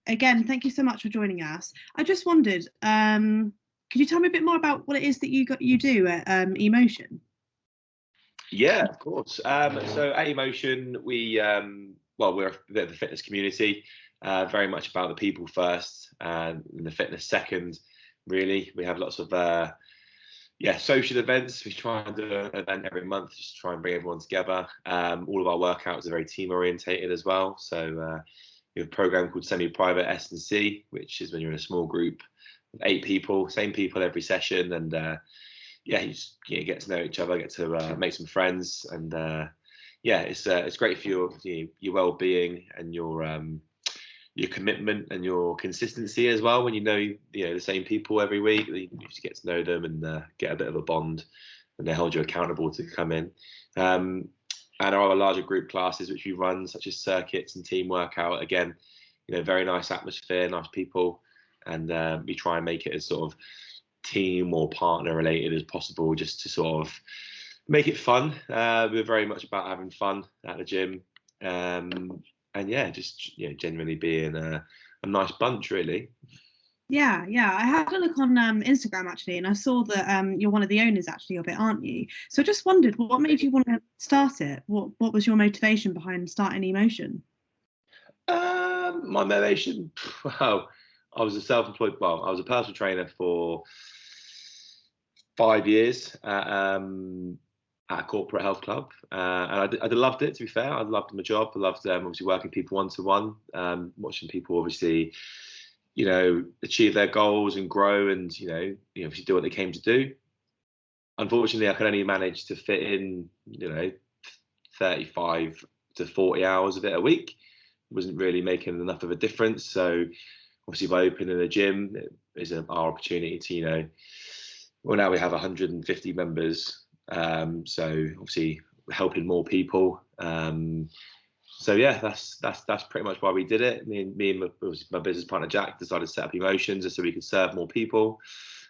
again, thank you so much for joining us. I just wondered, could you tell me a bit more about what it is that you do at Emotion? Yeah, of course. So at Emotion, we're a bit of a fitness community, very much about the people first and the fitness second. Really, we have lots of social events. We try and do an event every month just to try and bring everyone together. All of our workouts are very team orientated as well. So we have a program called semi-private S&C, which is when you're in a small group of 8 people, same people every session, and you just get to know each other, get to make some friends, and it's great for your well-being and your commitment and your consistency as well. When you know the same people every week, you just get to know them and get a bit of a bond, and they hold you accountable to come in. And our larger group classes which we run, such as circuits and team workout, again, very nice atmosphere, nice people, and we try and make it as sort of team or partner related as possible, just to sort of make it fun. We're very much about having fun at the gym, and genuinely being a nice bunch, really. Yeah, I had a look on Instagram actually, and I saw that you're one of the owners actually of it, aren't you? So I just wondered, what made you want to start it? What was your motivation behind starting Emotion? My motivation, well, I was a personal trainer for 5 years at a corporate health club, and I loved it. To be fair, I loved my job. I loved obviously working with people one-to-one, watching people obviously achieve their goals and grow, and obviously do what they came to do. Unfortunately, I could only manage to fit in 35 to 40 hours of it a week. It wasn't really making enough of a difference. So obviously by opening a gym, it is our opportunity to now we have 150 members, so obviously helping more people. So yeah, that's pretty much why we did it. Me and my business partner Jack decided to set up Emotions just so we could serve more people,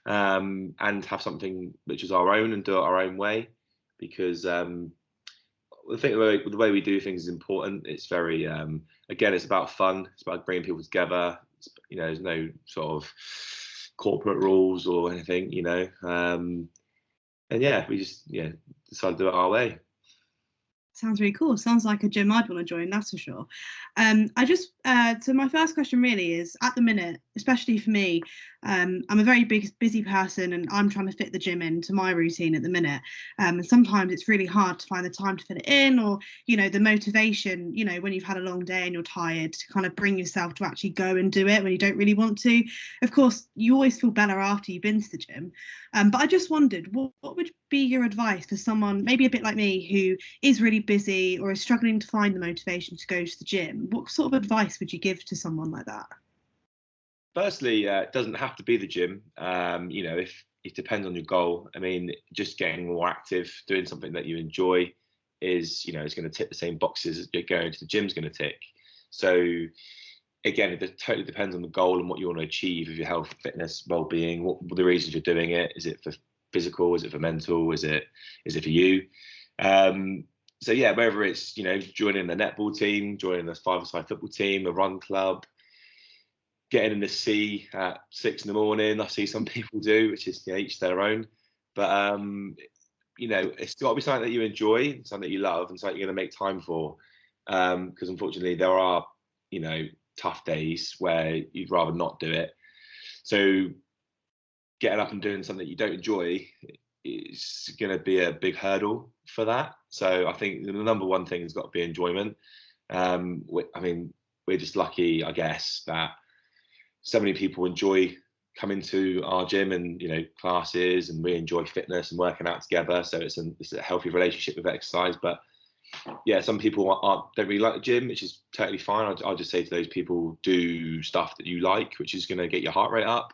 and have something which is our own and do it our own way. Because I think the way we do things is important. It's very again, it's about fun. It's about bringing people together. There's no sort of corporate rules or anything. And we just decided to do it our way. Sounds really cool. Sounds like a gym I'd want to join, that's for sure. So my first question really is, at the minute, especially for me, I'm a very busy person, and I'm trying to fit the gym into my routine at the minute. And sometimes it's really hard to find the time to fit it in, or the motivation, when you've had a long day and you're tired, to kind of bring yourself to actually go and do it when you don't really want to. Of course, you always feel better after you've been to the gym. But I just wondered, what would be your advice for someone maybe a bit like me who is really busy or is struggling to find the motivation to go to the gym? What sort of advice would you give to someone like that? Firstly, it doesn't have to be the gym. If it depends on your goal. I mean, just getting more active, doing something that you enjoy is going to tick the same boxes as you're going to the gym's going to tick. So again, it totally depends on the goal and what you want to achieve with your health, fitness, well-being. What the reasons you're doing it? Is it for physical? Is it for mental? Is it for you? So yeah, whether it's joining the netball team, joining the five-a-side football team, a run club, getting in the sea at 6 a.m. I see some people do, which is each their own. But it's got to be something that you enjoy, something that you love, and something you're going to make time for. Because unfortunately, there are tough days where you'd rather not do it. So getting up and doing something you don't enjoy is going to be a big hurdle for that. So I think the number one thing has got to be enjoyment. We're just lucky, I guess, that so many people enjoy coming to our gym and classes, and we enjoy fitness and working out together. So it's a healthy relationship with exercise. But yeah, some people don't really like the gym, which is totally fine. I'll just say to those people, do stuff that you like, which is going to get your heart rate up,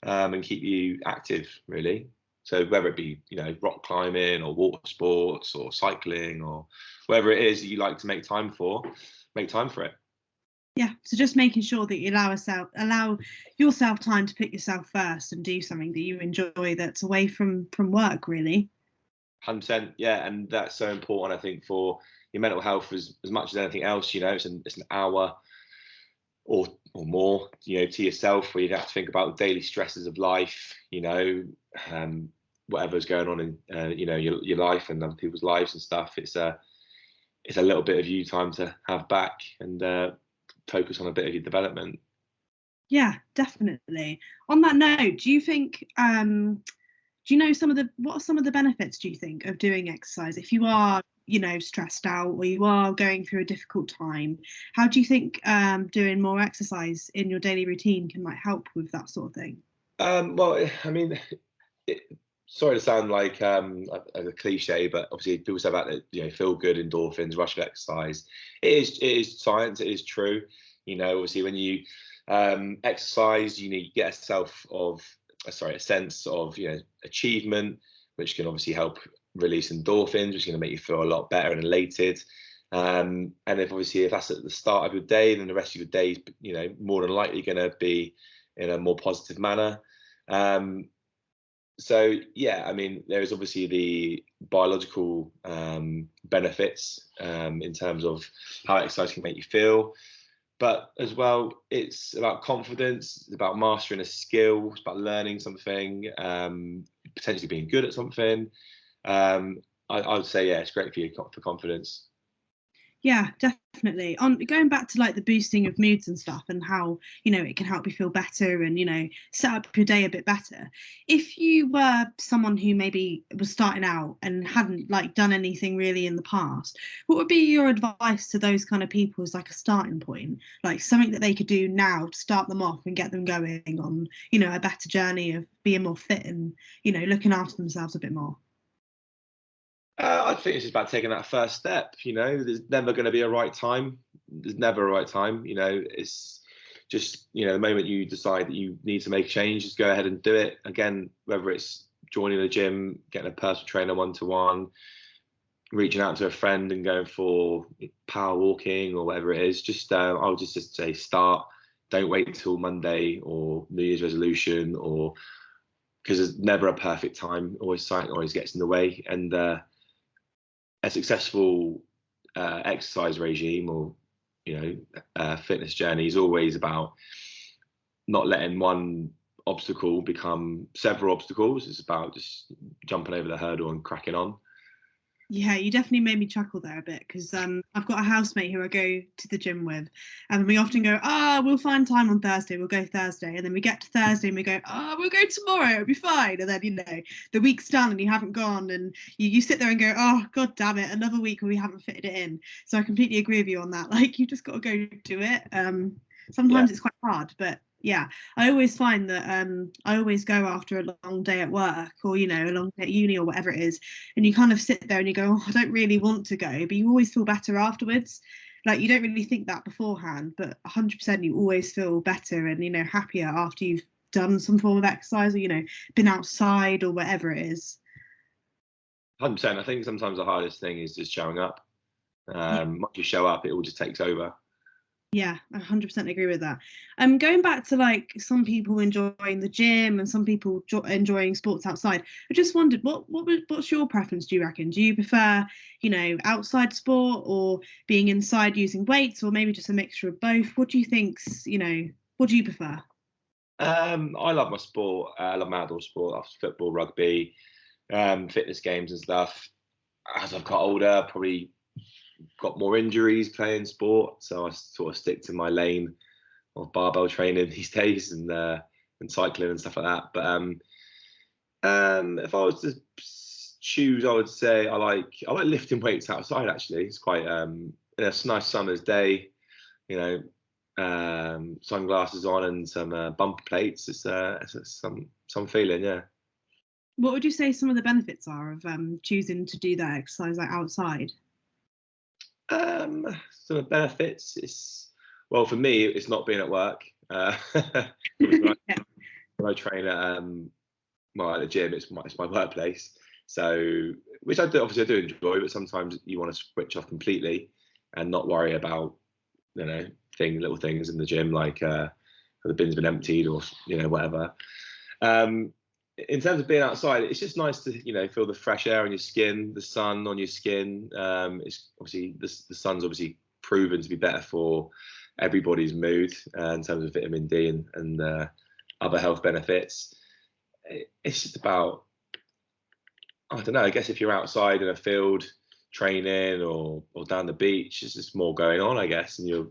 and keep you active, really. So whether it be rock climbing or water sports or cycling or whatever it is that you like to make time for it. Yeah, so just making sure that you allow yourself time to put yourself first and do something that you enjoy that's away from work, really. 100%, yeah, and that's so important, I think, for your mental health as much as anything else. It's an hour or more, to yourself, where you have to think about the daily stresses of life, whatever's going on in your life and other people's lives and stuff. It's a little bit of you time to have back and focus on a bit of your development. Yeah, definitely. On that note, do you think do you know what are some of the benefits, do you think, of doing exercise if you are stressed out or you are going through a difficult time? How do you think doing more exercise in your daily routine can help with that sort of thing? Well, I mean, sorry to sound like a cliche, but obviously people say about it, feel good, endorphins, rush of exercise. It is science. It is true. Obviously when you exercise, you get a sense of achievement, which can obviously help release endorphins, which is going to make you feel a lot better and elated. And if that's at the start of your day, then the rest of your day is more than likely going to be in a more positive manner. So yeah, I mean, there is obviously the biological benefits in terms of how exercise can make you feel, but as well, it's about confidence, it's about mastering a skill, it's about learning something, potentially being good at something. I would say, yeah, it's great for confidence. Yeah, definitely. On going back to the boosting of moods and stuff, and how it can help you feel better and set up your day a bit better. If you were someone who maybe was starting out and hadn't done anything really in the past, what would be your advice to those kind of people as a starting point, something that they could do now to start them off and get them going on a better journey of being more fit and looking after themselves a bit more? I think it's just about taking that first step. There's never going to be a right time. There's never a right time. It's just, the moment you decide that you need to make a change, just go ahead and do it. Again, whether it's joining a gym, getting a personal trainer one-to-one, reaching out to a friend and going for power walking or whatever it is, just I'll just say start. Don't wait until Monday or New Year's resolution, because there's never a perfect time. Something always gets in the way. And a successful exercise regime or fitness journey is always about not letting one obstacle become several obstacles. It's about just jumping over the hurdle and cracking on. Yeah, you definitely made me chuckle there a bit, because I've got a housemate who I go to the gym with, and we often go, we'll find time on Thursday, we'll go Thursday, and then we get to Thursday and we go, we'll go tomorrow, it'll be fine. And then the week's done and you haven't gone, and you sit there and go, oh god damn it, another week where we haven't fitted it in. So I completely agree with you on that. You just got to go do it. Sometimes It's quite hard, but yeah, I always find that I always go after a long day at work or a long day at uni or whatever it is, and you kind of sit there and you go, I don't really want to go, but you always feel better afterwards. You don't really think that beforehand, but 100% you always feel better and happier after you've done some form of exercise or been outside or whatever it is. 100%. I think sometimes the hardest thing is just showing up. Once you show up, it all just takes over. Yeah, I 100% agree with that. Going back to some people enjoying the gym and some people enjoying sports outside, I just wondered what's your preference, do you reckon? Do you prefer outside sport or being inside using weights, or maybe just a mixture of both? What do you think's what do you prefer? I love my sport. I love my outdoor sport, football, rugby, fitness games and stuff. As I've got older, probably got more injuries playing sport, so I sort of stick to my lane of barbell training these days and cycling and stuff like that. But if I was to choose, I would say I like lifting weights outside. Actually, it's quite a nice summer's day, sunglasses on and some bumper plates. It's some feeling, yeah. What would you say some of the benefits are of choosing to do that exercise outside? Some of the benefits is, well, for me, it's not being at work. When I train at the gym, it's my workplace. So, which I do enjoy, but sometimes you want to switch off completely and not worry about little things in the gym, like the bin's been emptied or whatever. In terms of being outside, it's just nice to feel the fresh air on your skin, the sun on your skin. It's obviously the sun's obviously proven to be better for everybody's mood in terms of vitamin D and other health benefits. It's just about, I don't know, I guess if you're outside in a field training or down the beach, there's just more going on, I guess, and you're,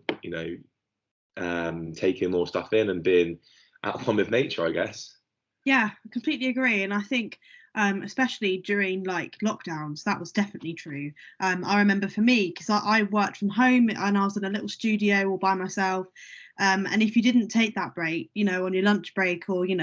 taking more stuff in and being out one with nature, I guess. Yeah, I completely agree. And I think especially during like lockdowns, that was definitely true. I remember for me, because I worked from home and I was in a little studio all by myself. And if you didn't take that break, on your lunch break or, in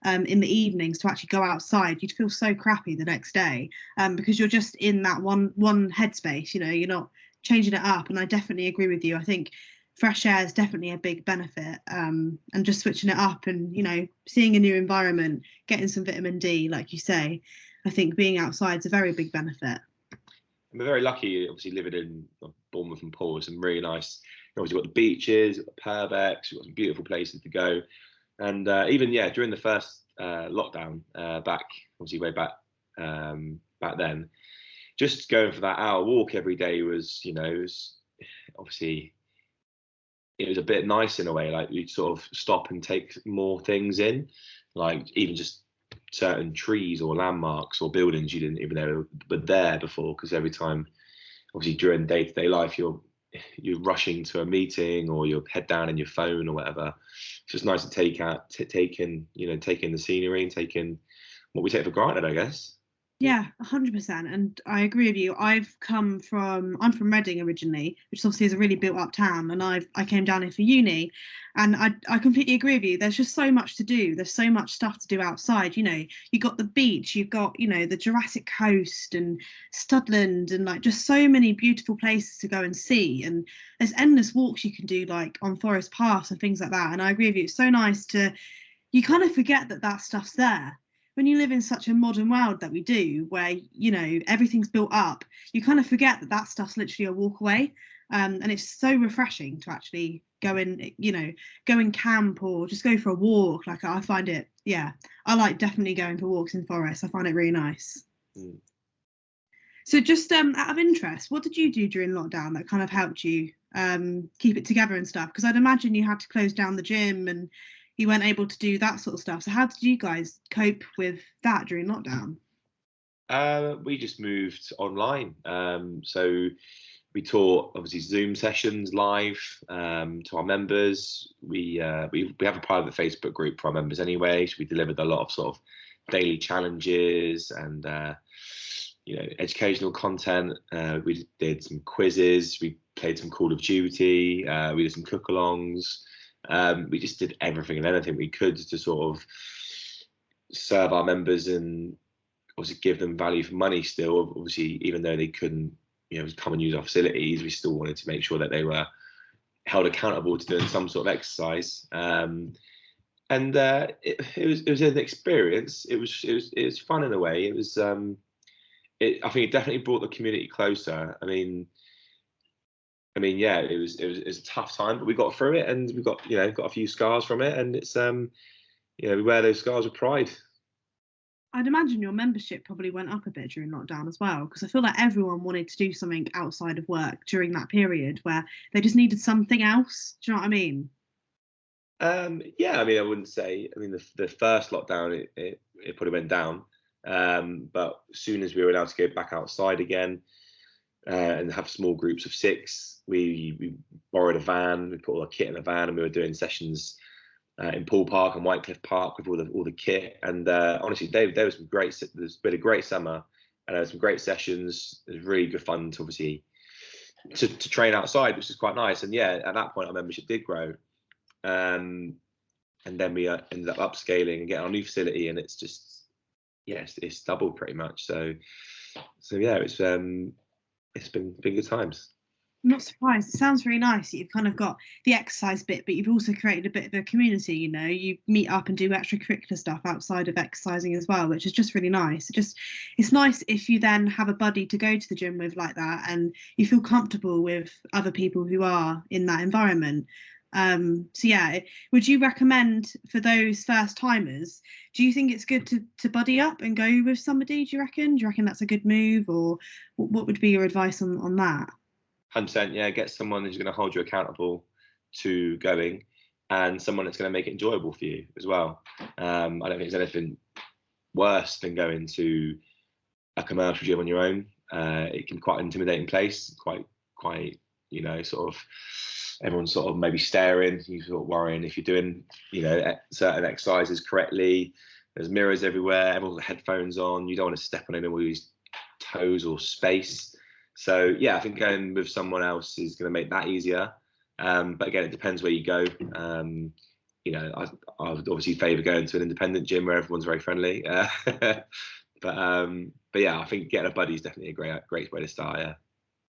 the evenings to actually go outside, you'd feel so crappy the next day because you're just in that one headspace, you're not changing it up. And I definitely agree with you. I think fresh air is definitely a big benefit, and just switching it up and seeing a new environment, getting some vitamin D like you say. I think being outside is a very big benefit. We're very lucky, obviously, living in Bournemouth and Poole. Some really nice, obviously, you've got the beaches, you've got Purbeck, you've got some beautiful places to go. And even during the first lockdown, back obviously way back then, just going for that hour walk every day was, obviously, it was a bit nice in a way. Like you'd sort of stop and take more things in, like even just certain trees or landmarks or buildings you didn't even know were there before. Because every time, obviously during day-to-day life, you're rushing to a meeting or you're head down in your phone or whatever. It's just nice to take in the scenery and take in what we take for granted, I guess. Yeah, 100%. And I agree with you. I'm from Reading originally, which obviously is a really built up town. And I came down here for uni, and I completely agree with you. There's just so much to do. There's so much stuff to do outside. You've got the beach, you've got, the Jurassic Coast and Studland, and like just so many beautiful places to go and see. And there's endless walks you can do, like on Forest Paths and things like that. And I agree with you. It's so nice you kind of forget that stuff's there. When you live in such a modern world that we do, where everything's built up, you kind of forget that stuff's literally a walk away, and it's so refreshing to actually go and camp or just go for a walk. Like I find it, I like definitely going for walks in forests. I find it really nice. So just out of interest, what did you do during lockdown that kind of helped you keep it together and stuff? Because I'd imagine you had to close down the gym and you weren't able to do that sort of stuff. So how did you guys cope with that during lockdown? We just moved online. So we taught obviously Zoom sessions live to our members. We have a private Facebook group for our members anyway. So we delivered a lot of sort of daily challenges and educational content. We did some quizzes. We played some Call of Duty. We did some cook-alongs. We just did everything and anything we could to sort of serve our members and obviously give them value for money still. Obviously, even though they couldn't come and use our facilities, we still wanted to make sure that they were held accountable to doing some sort of exercise. And it was an experience. It was fun in a way. It was I think it definitely brought the community closer. I mean, yeah, it was a tough time, but we got through it, and we got a few scars from it, and it's we wear those scars with pride. I'd imagine your membership probably went up a bit during lockdown as well, because I feel like everyone wanted to do something outside of work during that period where they just needed something else. Do you know what I mean? Yeah, I wouldn't say. The first lockdown it probably went down, but as soon as we were allowed to go back outside again. And have small groups of 6. We borrowed a van. We put all our kit in a van, and we were doing sessions in Poole Park and Whitecliffe Park with all the kit. And honestly, there was some great. There's been a great summer, and there was some great sessions. It was really good fun to obviously to train outside, which is quite nice. And yeah, at that point, our membership did grow. And then we ended up upscaling and getting our new facility, and it's just it's doubled pretty much. So yeah, it's been good times. I'm not surprised. It sounds very nice. You've kind of got the exercise bit, but you've also created a bit of a community. You meet up and do extracurricular stuff outside of exercising as well, which is just really nice. It's nice if you then have a buddy to go to the gym with like that, and you feel comfortable with other people who are in that environment. So yeah, would you recommend for those first timers, do you think it's good to buddy up and go with somebody? Do you reckon that's a good move, or what would be your advice on that? 100%, yeah. Get someone who's going to hold you accountable. to going, and someone that's going to make it enjoyable for you as well. I don't think there's anything worse than going to a commercial gym on your own. It can be quite an intimidating place, quite sort of everyone's sort of maybe staring, you sort of worrying if you're doing certain exercises correctly. There's mirrors everywhere, everyone's got headphones on, you don't want to step on anyone's toes or space. So yeah, I think going with someone else is going to make that easier. But again, it depends where you go. I would obviously favour going to an independent gym where everyone's very friendly. But yeah, I think getting a buddy is definitely a great way to start.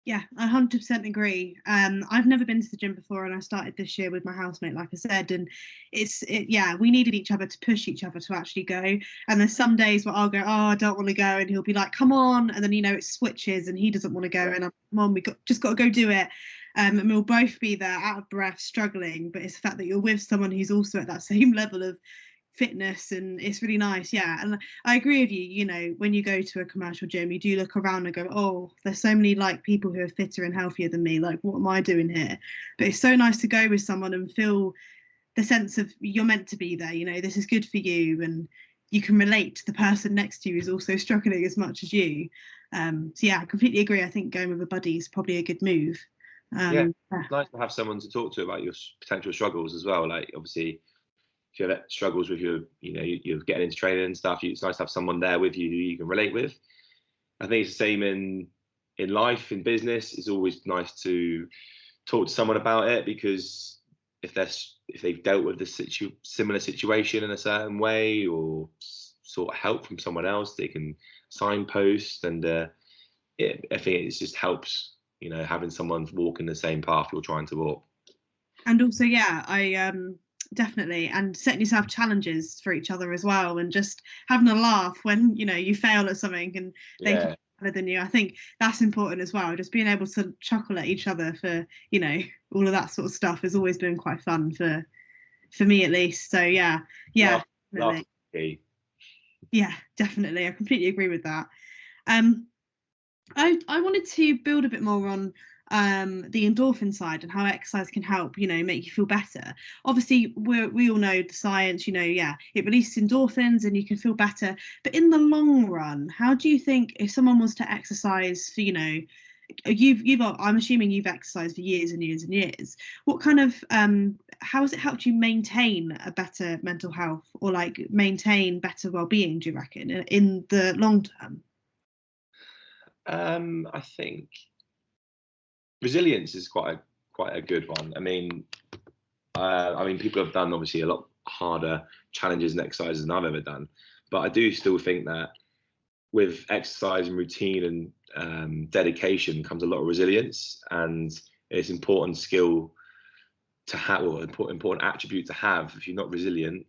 Yeah, I 100% agree. I've never been to the gym before, and I started this year with my housemate, like I said, and we needed each other to push each other to actually go. And there's some days where I'll go, oh, I don't want to go, and he'll be like, come on, and then it switches, and he doesn't want to go, and I'm, come on, just got to go do it. And we'll both be there, out of breath, struggling. But it's the fact that you're with someone who's also at that same level of fitness, and it's really nice. Yeah, and I agree with you. When you go to a commercial gym, you do look around and go, oh, there's so many people who are fitter and healthier than me, what am I doing here? But it's so nice to go with someone and feel the sense of you're meant to be there. This is good for you, and you can relate to the person next to you who's also struggling as much as you. So yeah, I completely agree. I think going with a buddy is probably a good move. It's nice to have someone to talk to about your potential struggles as well. Obviously, if you have struggles with you're getting into training and stuff, it's nice to have someone there with you who you can relate with. I think it's the same in life, in business. It's always nice to talk to someone about it, because if they've dealt with this similar situation in a certain way, or sort of help from someone else, they can signpost, and I think it just helps, having someone walking the same path you're trying to walk. And also, yeah, I definitely, and setting yourself challenges for each other as well, and just having a laugh when you fail at something and they can better than you. I think that's important as well. Just being able to chuckle at each other for all of that sort of stuff has always been quite fun for me, at least. So yeah, definitely. Yeah, definitely. I completely agree with that. I wanted to build a bit more on the endorphin side and how exercise can help, make you feel better. Obviously, we all know the science, it releases endorphins and you can feel better. But in the long run, how do you think, if someone was to exercise for, I'm assuming you've exercised for years and years and years, what kind of how has it helped you maintain a better mental health, or maintain better well-being, do you reckon, in the long term? I think resilience is quite a good one. I mean, people have done obviously a lot harder challenges and exercises than I've ever done, but I do still think that with exercise and routine and dedication comes a lot of resilience, and it's an important skill to have, or important attribute to have. If you're not resilient,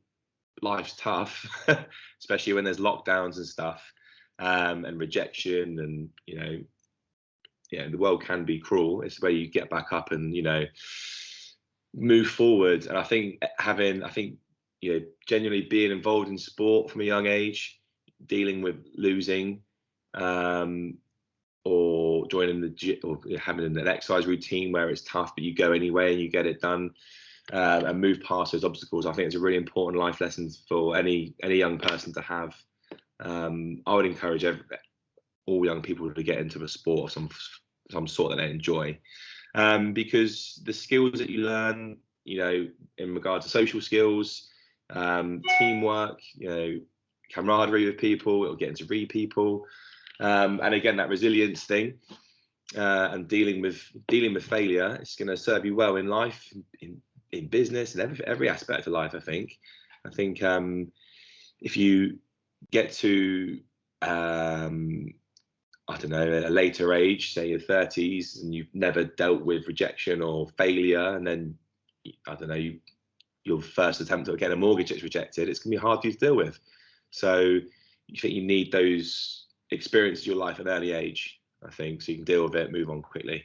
life's tough, especially when there's lockdowns and stuff. And rejection, and the world can be cruel. It's where you get back up and move forward. And I think genuinely being involved in sport from a young age, dealing with losing, or joining the gym, or having an exercise routine where it's tough but you go anyway and you get it done, and move past those obstacles. I think it's a really important life lesson for any young person to have. I would encourage all young people to get into a sport of some sort that they enjoy, because the skills that you learn, in regard to social skills, teamwork, camaraderie with people, it'll get into read people, and again that resilience thing, and dealing with failure, it's going to serve you well in life, in business, and every aspect of life. I think if you get to a later age, say your 30s, and you've never dealt with rejection or failure, and then your first attempt at getting a mortgage gets rejected, it's gonna be hard for you to deal with. So you think you need those experiences in your life at an early age, I think, so you can deal with it, move on quickly.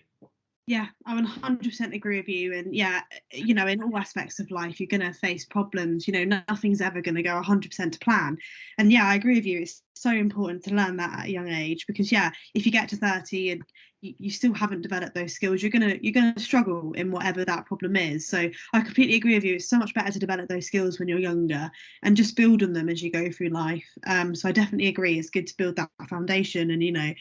Yeah, I 100% agree with you. And yeah, you know, in all aspects of life, you're going to face problems. You know, nothing's ever going to go 100% to plan. And yeah, I agree with you. It's so important to learn that at a young age, because yeah, if you get to 30 and you still haven't developed those skills, you're gonna struggle in whatever that problem is. So I completely agree with you. It's so much better to develop those skills when you're younger and just build on them as you go through life. So I definitely agree. It's good to build that foundation. And you know,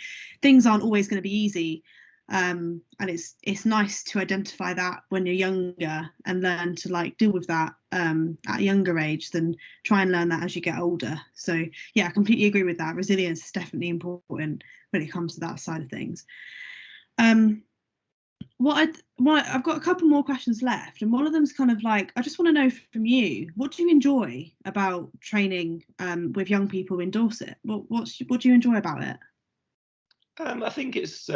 things aren't always going to be easy, and it's nice to identify that when you're younger and learn to like deal with that at a younger age than try and learn that as you get older. So yeah, I completely agree with that. Resilience is definitely important when it comes to that side of things. I've got a couple more questions left, and one of them's kind of like, I just want to know from you, what do you enjoy about training with young people in Dorset? What do you enjoy about it? I think it's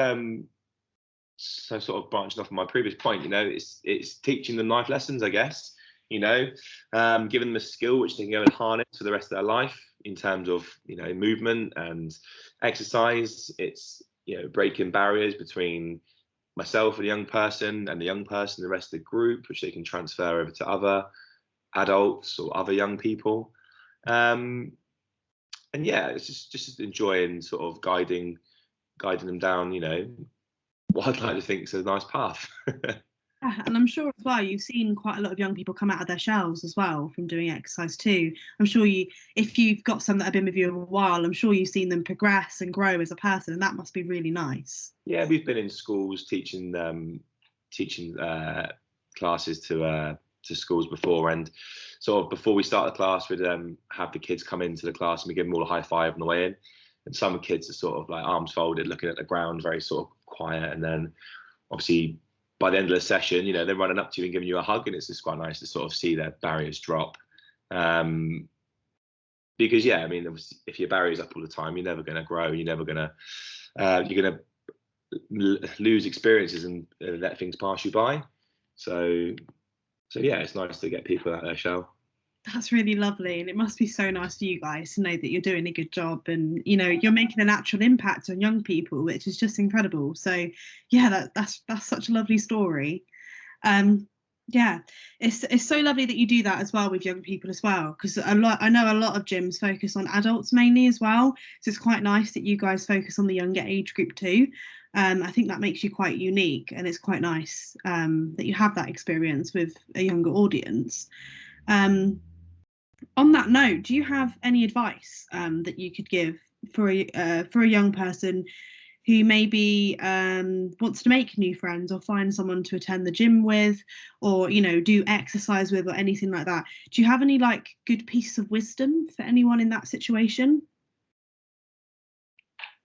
so sort of branching off of my previous point, you know, it's teaching them life lessons, I guess, you know, giving them a skill which they can go and harness for the rest of their life in terms of, you know, movement and exercise. It's, you know, breaking barriers between myself and a young person and the young person, the rest of the group, which they can transfer over to other adults or other young people. And yeah, it's just enjoying sort of guiding them down, you know, what I'd like to think is a nice path. Yeah, and I'm sure as well you've seen quite a lot of young people come out of their shells as well from doing exercise too. I'm sure if you've got some that have been with you a while, I'm sure you've seen them progress and grow as a person, and that must be really nice. Yeah, we've been in schools teaching classes to schools before, and sort of before we start the class, we'd have the kids come into the class and we give them all a high five on the way in. And some kids are sort of like arms folded, looking at the ground, very sort of quiet, and then obviously by the end of the session, you know, they're running up to you and giving you a hug, and it's just quite nice to sort of see their barriers drop. Because yeah, I mean, if your barriers up all the time, you're never going to grow. You're going to lose experiences and let things pass you by. So yeah, it's nice to get people out of their shell. That's really lovely, and it must be so nice for you guys to know that you're doing a good job, and you know you're making an actual impact on young people, which is just incredible. So yeah, that's such a lovely story. Yeah, it's so lovely that you do that as well with young people as well, because I know a lot of gyms focus on adults mainly as well, so it's quite nice that you guys focus on the younger age group too. I think that makes you quite unique, and it's quite nice that you have that experience with a younger audience. On that note, do you have any advice that you could give for a young person who maybe wants to make new friends or find someone to attend the gym with, or you know, do exercise with, or anything like that? Do you have any like good pieces of wisdom for anyone in that situation?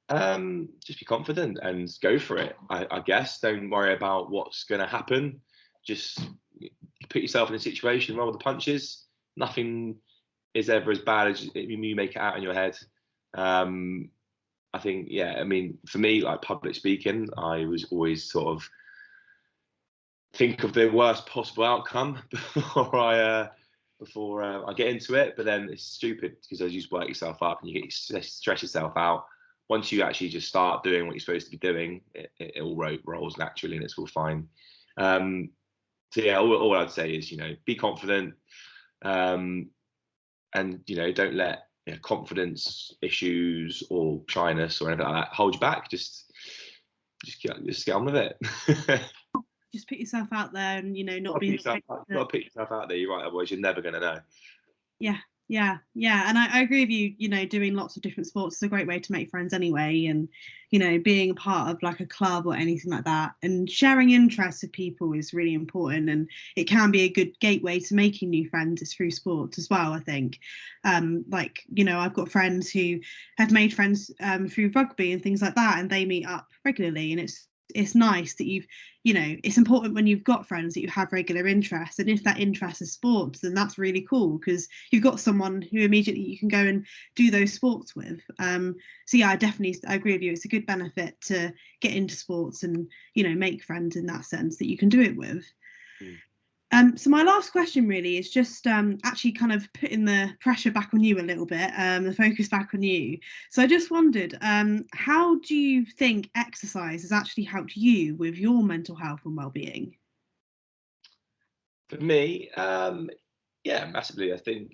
Just be confident and go for it. I guess don't worry about what's going to happen. Just put yourself in a situation, roll with the punches. Nothing is ever as bad as you make it out in your head. I think, yeah, I mean, for me, like public speaking, I was always sort of think of the worst possible outcome before I get into it. But then it's stupid because you just work yourself up and you stress yourself out. Once you actually just start doing what you're supposed to be doing, it all rolls naturally and it's all fine. So yeah, all I'd say is, you know, be confident, and you know, don't let confidence issues or shyness or anything like that hold you back. Just get on with it. Just put yourself out there, and you know, not Gotta being. put yourself out there. You're right, otherwise you're never going to know. Yeah, and I agree with you. You know, doing lots of different sports is a great way to make friends anyway, and you know, being a part of like a club or anything like that, and sharing interests with people is really important, and it can be a good gateway to making new friends is through sports as well, I think. Like, you know, I've got friends who have made friends through rugby and things like that, and they meet up regularly, and it's nice that you know, it's important when you've got friends that you have regular interests, and if that interest is sports, then that's really cool because you've got someone who immediately you can go and do those sports with. So yeah, I agree with you. It's a good benefit to get into sports and, you know, make friends in that sense that you can do it with. So my last question really is just actually kind of putting the pressure back on you a little bit, the focus back on you. So I just wondered, how do you think exercise has actually helped you with your mental health and well-being? For me, yeah, massively. I think,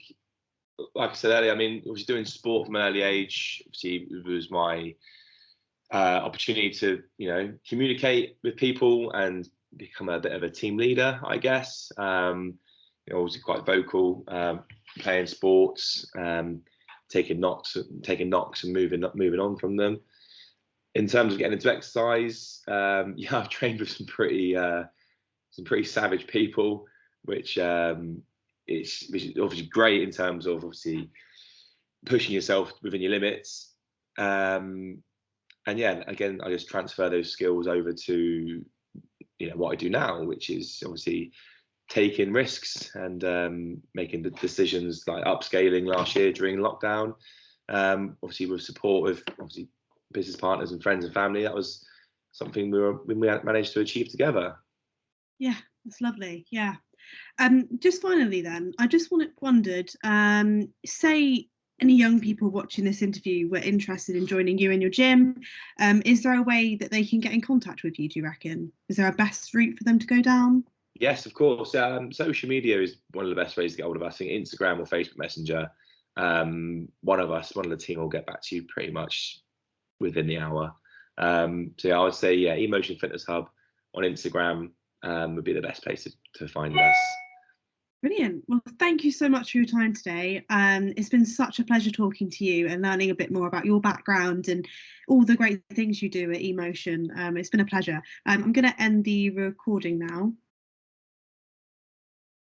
like I said earlier, I mean, I was doing sport from an early age. Obviously, it was my opportunity to, communicate with people and become a bit of a team leader, I guess. Obviously quite vocal, playing sports, taking knocks and moving on from them. In terms of getting into exercise, yeah, I've trained with some pretty savage people, which which is obviously great in terms of obviously pushing yourself within your limits. And yeah, again, I just transfer those skills over to what I do now, which is obviously taking risks and making the decisions, like upscaling last year during lockdown. Obviously with support of obviously business partners and friends and family. That was something we managed to achieve together. Yeah, that's lovely. Yeah. Just finally then, I just wondered, say any young people watching this interview were interested in joining you in your gym, is there a way that they can get in contact with you, do you reckon? Is there a best route for them to go down? Yes, of course. Social media is one of the best ways to get hold of us. I think Instagram or Facebook Messenger. One of the team will get back to you pretty much within the hour. So yeah, I would say Emotion Fitness Hub on Instagram would be the best place to find us. Brilliant. Well, thank you so much for your time today. It's been such a pleasure talking to you and learning a bit more about your background and all the great things you do at Emotion. It's been a pleasure. I'm going to end the recording now.